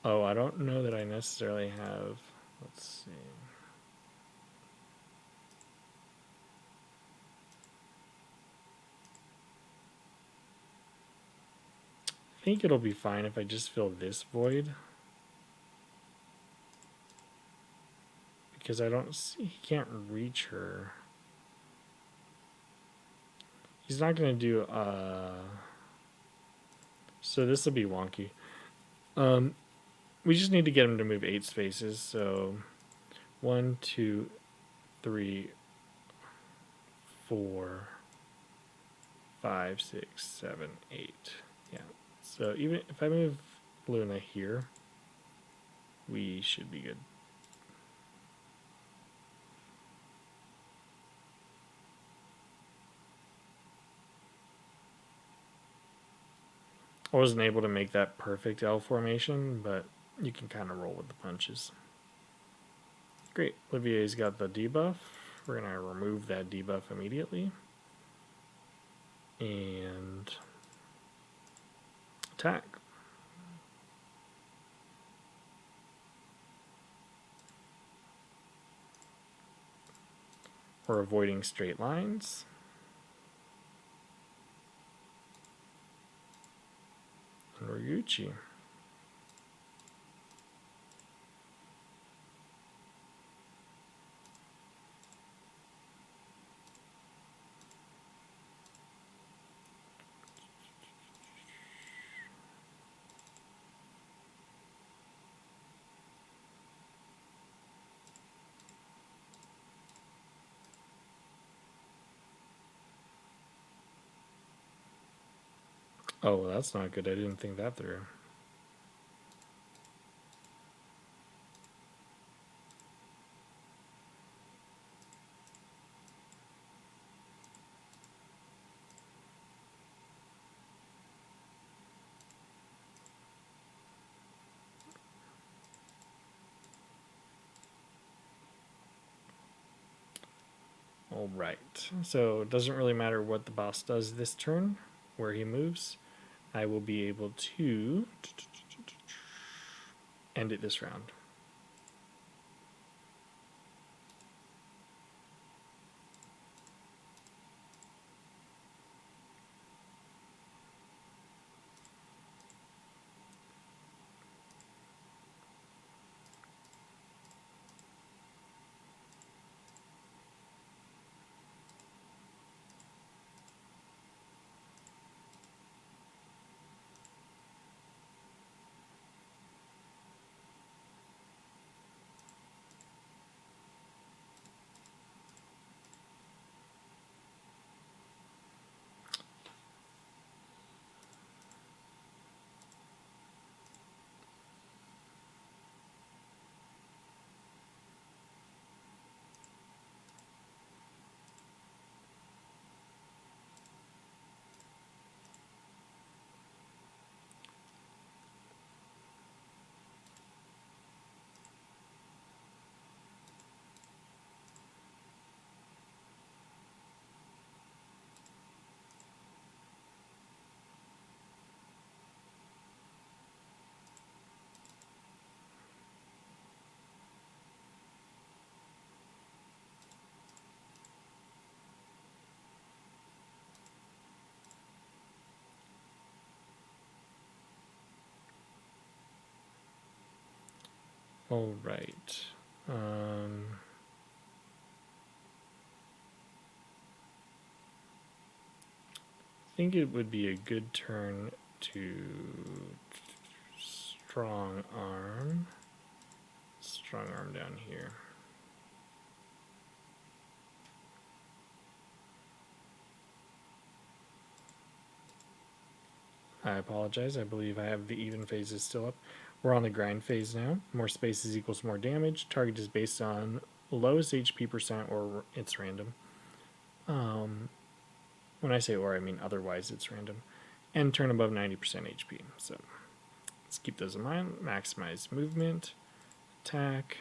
S1: Oh, I don't know that I necessarily have. Let's see. I think it'll be fine if I just fill this void. Because I don't see, he can't reach her. He's not going to do, so this will be wonky. We just need to get him to move 8 spaces, so 1, 2, 3, 4, 5, 6, 7, 8. Yeah. So even if I move Luna here, we should be good. I wasn't able to make that perfect L formation, but you can kind of roll with the punches. Great. Olivier's got the debuff. We're going to remove that debuff immediately. And attack. We're avoiding straight lines. And we're Gucci. Oh, well, that's not good. I didn't think that through. All right. So it doesn't really matter what the boss does this turn, where he moves. I will be able to end it this round. All right. I think it would be a good turn to strong arm down here. I apologize. I believe I have the even phases still up. We're on the grind phase now. More spaces equals more damage. Target is based on lowest HP percent or it's random. When I say or, I mean otherwise it's random. And turn above 90% HP. So let's keep those in mind. Maximize movement, attack.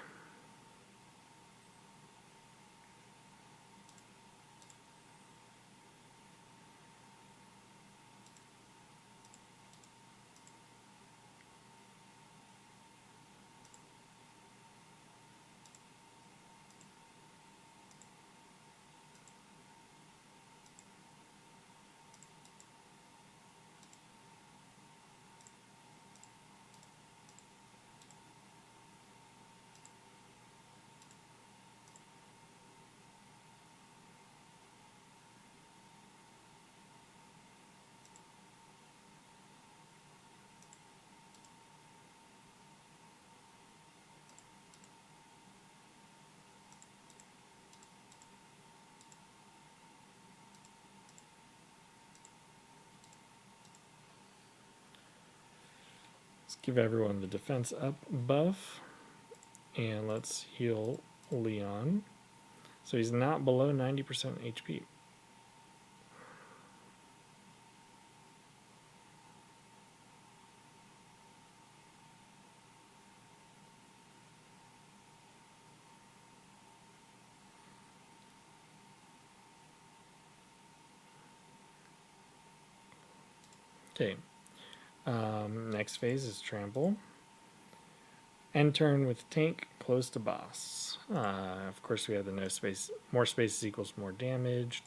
S1: Let's give everyone the defense up buff. And let's heal Leon. So he's not below 90% HP. Okay. Next phase is Trample. End turn with tank close to boss. Of course, we have the no space. More spaces equals more damage.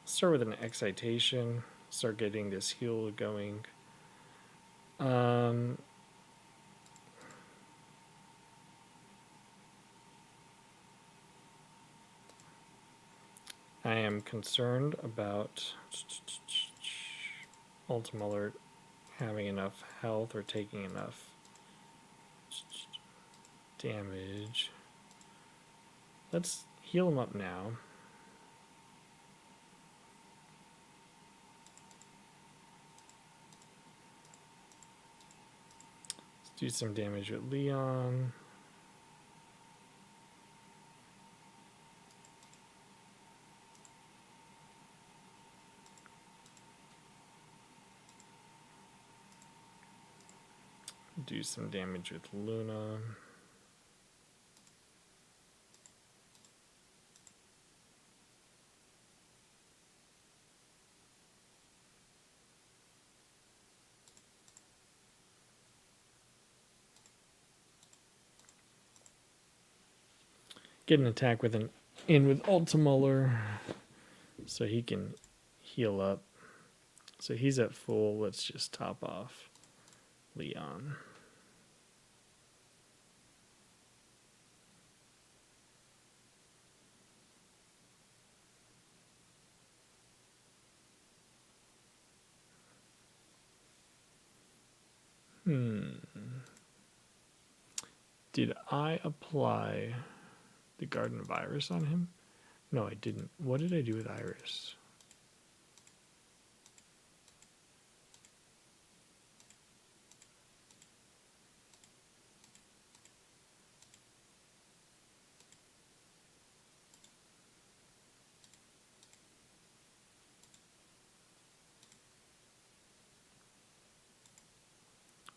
S1: Let's start with an excitation. Start getting this heal going. I am concerned about Altemuller having enough health or taking enough damage. Let's heal him up now. Let's do some damage with Leon. Do some damage with Luna. Get an attack with an in with Altemuller so he can heal up. So he's at full. Let's just top off Leon. Did I apply the Garden of Iris on him? No, I didn't. What did I do with Iris?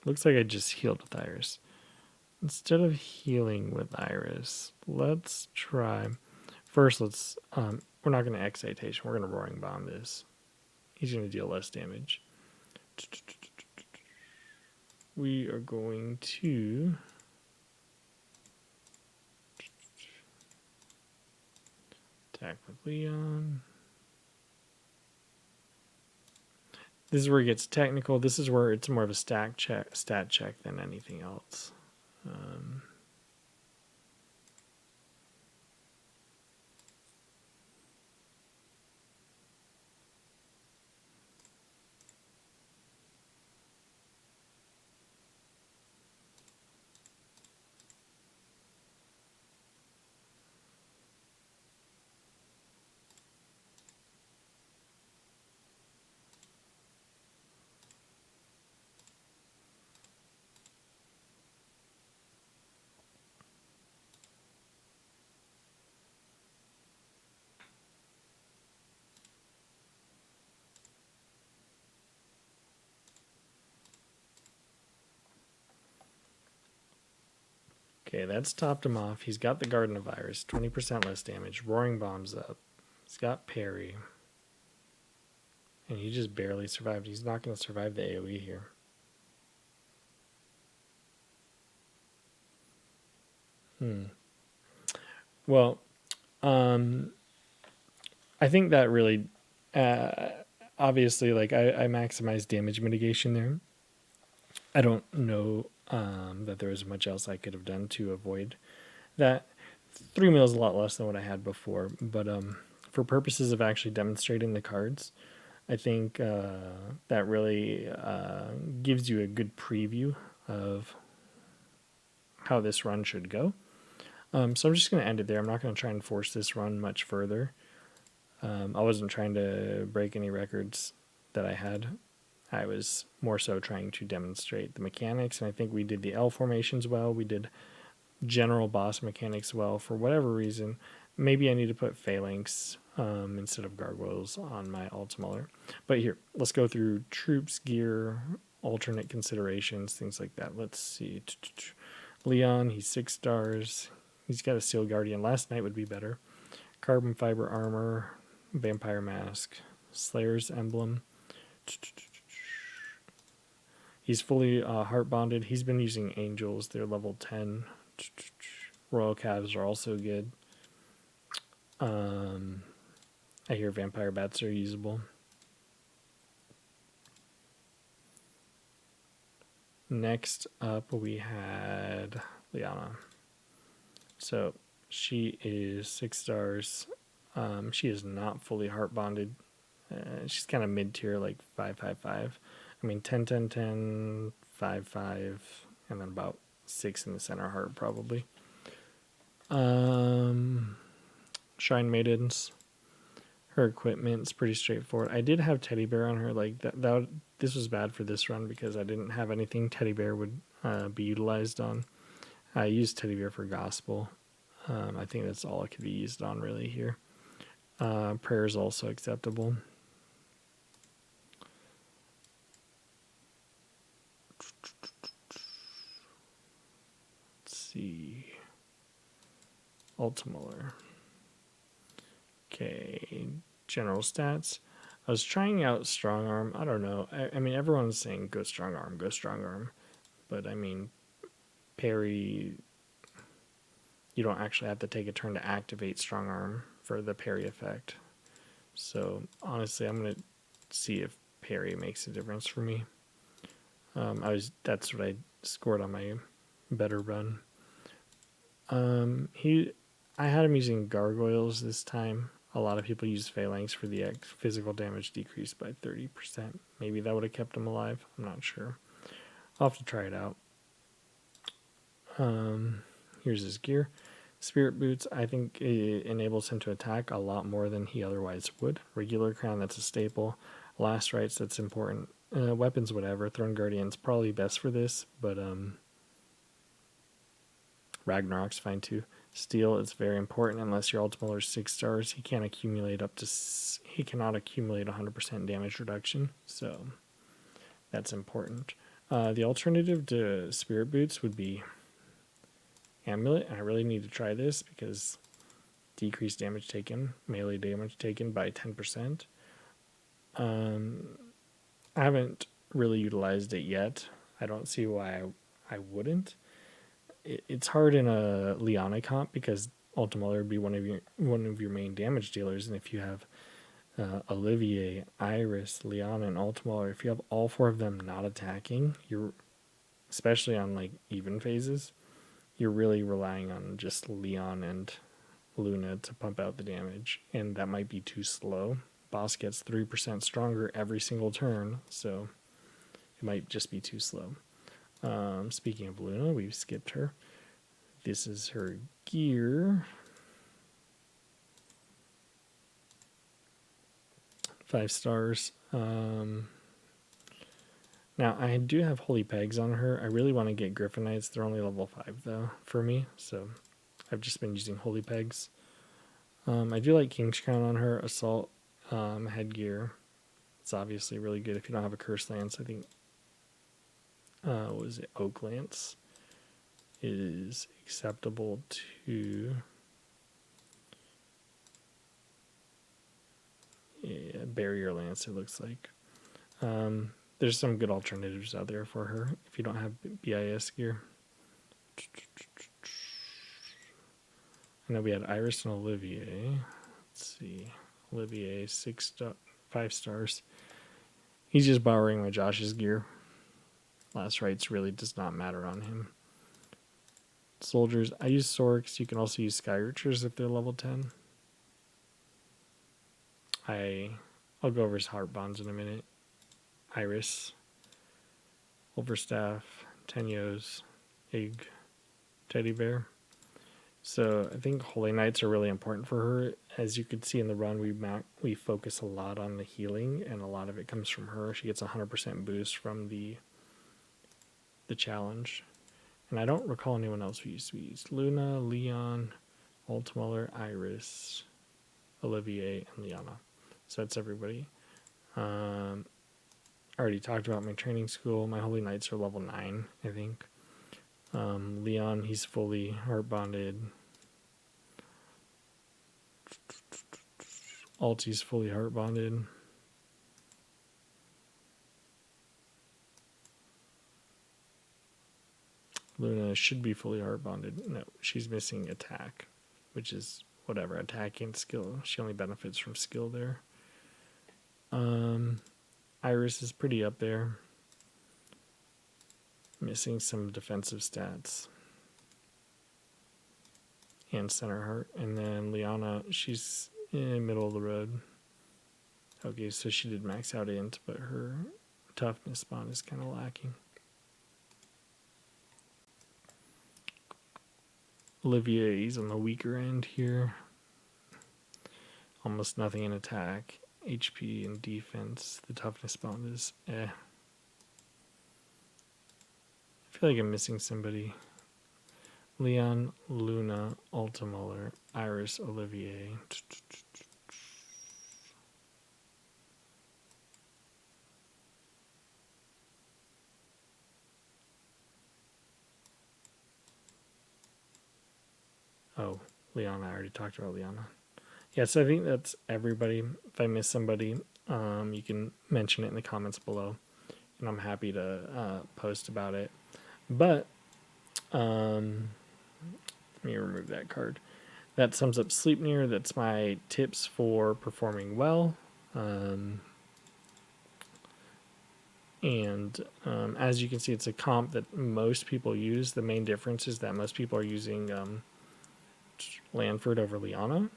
S1: Looks like I just healed with Iris. Instead of healing with Iris, let's try. First, we're not going to excitation. We're going to roaring bomb this. He's going to deal less damage. We are going to attack with Leon. This is where it gets technical. This is where it's more of a stat check than anything else. Okay, that's topped him off. He's got the Garden of Iris, 20% less damage. Roaring bombs up. He's got parry. And he just barely survived. He's not going to survive the AoE here. Well, I think that really, obviously, like I maximized damage mitigation there. I don't know that there was much else I could have done to avoid that. 3 mil is a lot less than what I had before, but for purposes of actually demonstrating the cards, I think that really gives you a good preview of how this run should go. So I'm just going to end it there. I'm not going to try and force this run much further. I wasn't trying to break any records that I had. I was more so trying to demonstrate the mechanics, and I think we did the L formations well. We did general boss mechanics well. For whatever reason, maybe I need to put phalanx instead of gargoyles on my Altemuller. But here, let's go through troops, gear, alternate considerations, things like that. Let's see. Leon, he's 6 stars. He's got a Steel Guardian. Last Night would be better. Carbon fiber armor, vampire mask, Slayer's emblem. He's fully heart bonded. He's been using angels. They're level 10. Royal calves are also good. I hear vampire bats are usable. Next up, we had Liana. So she is 6 stars. She is not fully heart bonded. She's kind of mid tier, like 555. I mean, 10, 10, 10, 5, 5, and then about 6 in the center heart, probably. Shrine Maidens. Her equipment's pretty straightforward. I did have Teddy Bear on her. Like that this was bad for this run because I didn't have anything Teddy Bear would be utilized on. I used Teddy Bear for Gospel. I think that's all it could be used on really here. Prayer is also acceptable. Let's see. Altemuller. Okay, general stats. I was trying out strong arm. I don't know. I mean, everyone's saying go strong arm, go strong arm. But I mean, parry, you don't actually have to take a turn to activate strong arm for the parry effect. So honestly, I'm going to see if parry makes a difference for me. That's what I scored on my better run. I had him using gargoyles this time. A lot of people use phalanx for the physical damage decreased by 30%. Maybe that would have kept him alive. I'm not sure. I'll have to try it out. Here's his gear. Spirit boots, I think it enables him to attack a lot more than he otherwise would. Regular crown, that's a staple. Last rites, that's important. Weapons, whatever. Throne Guardian's probably best for this, but Ragnarok's fine too. Steel is very important unless your Altemuller is 6 stars. He cannot accumulate 100% damage reduction, so that's important. The alternative to Spirit Boots would be Amulet. I really need to try this because decreased damage taken, melee damage taken by 10%. I haven't really utilized it yet. I don't see why I wouldn't. It's hard in a Liana comp because Altemuller would be one of your main damage dealers, and if you have Olivier, Iris, Liana, and Altemuller, if you have all 4 of them not attacking, you're especially on like even phases, you're really relying on just Leon and Luna to pump out the damage, and that might be too slow. Boss gets 3% stronger every single turn, so it might just be too slow. Speaking of Luna, we've skipped her. This is her gear. 5 stars. Now, I do have Holy Pegs on her. I really want to get Griffinites. They're only level 5, though, for me. So I've just been using Holy Pegs. I do like King's Crown on her. Assault headgear. It's obviously really good if you don't have a Curse Lance. I think, what was it? Oak Lance is acceptable to... Yeah, Barrier Lance, it looks like. There's some good alternatives out there for her if you don't have BIS gear. I know we had Iris and Olivier. Let's see. Olivier, 5 stars. He's just borrowing my Josh's gear. Last rites really does not matter on him. Soldiers, I use Sorks. You can also use Sky Archers if they're level 10. I'll go over his heart bonds in a minute. Iris, Overstaff, Tenyos, Egg, Teddy Bear. So I think Holy Knights are really important for her. As you could see in the run, we focus a lot on the healing, and a lot of it comes from her. She gets 100% boost from the challenge. And I don't recall anyone else who used to use Luna, Leon, Altemuller, Iris, Olivier, and Liana. So that's everybody. I already talked about my training school. My Holy Knights are level 9, I think. Leon, he's fully heart bonded. Alti's fully heart bonded. Luna should be fully heart bonded. No, she's missing attack, which is whatever. Attack and skill. She only benefits from skill there. Iris is pretty up there. Missing some defensive stats. And center heart. And then Liana, she's in the middle of the road. Okay, so she did max out int, but her toughness spawn is kind of lacking. Olivier is on the weaker end here. Almost nothing in attack. HP and defense. The toughness spawn is eh. I feel like I'm missing somebody. Leon, Luna, Altemuller, Iris, Olivier. Oh, Liana. I already talked about Liana. Yeah, so I think that's everybody. If I miss somebody, you can mention it in the comments below, and I'm happy to post about it. But let me remove that card. That sums up Sleipnir. That's my tips for performing well. As you can see, it's a comp that most people use. The main difference is that most people are using Lanford over Liana.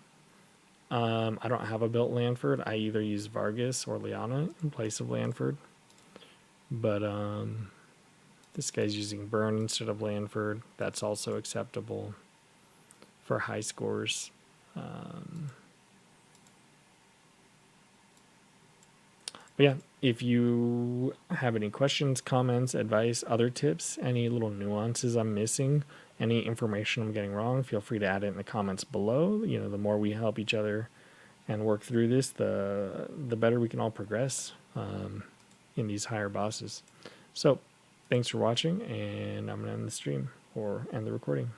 S1: I don't have a built Lanford. I either use Vargas or Liana in place of Lanford. But this guy's using Burn instead of Lanford. That's also acceptable for high scores. But yeah, if you have any questions, comments, advice, other tips, any little nuances I'm missing, any information I'm getting wrong, feel free to add it in the comments below. You know, the more we help each other and work through this, the better we can all progress in these higher bosses. So thanks for watching, and I'm going to end the stream or end the recording.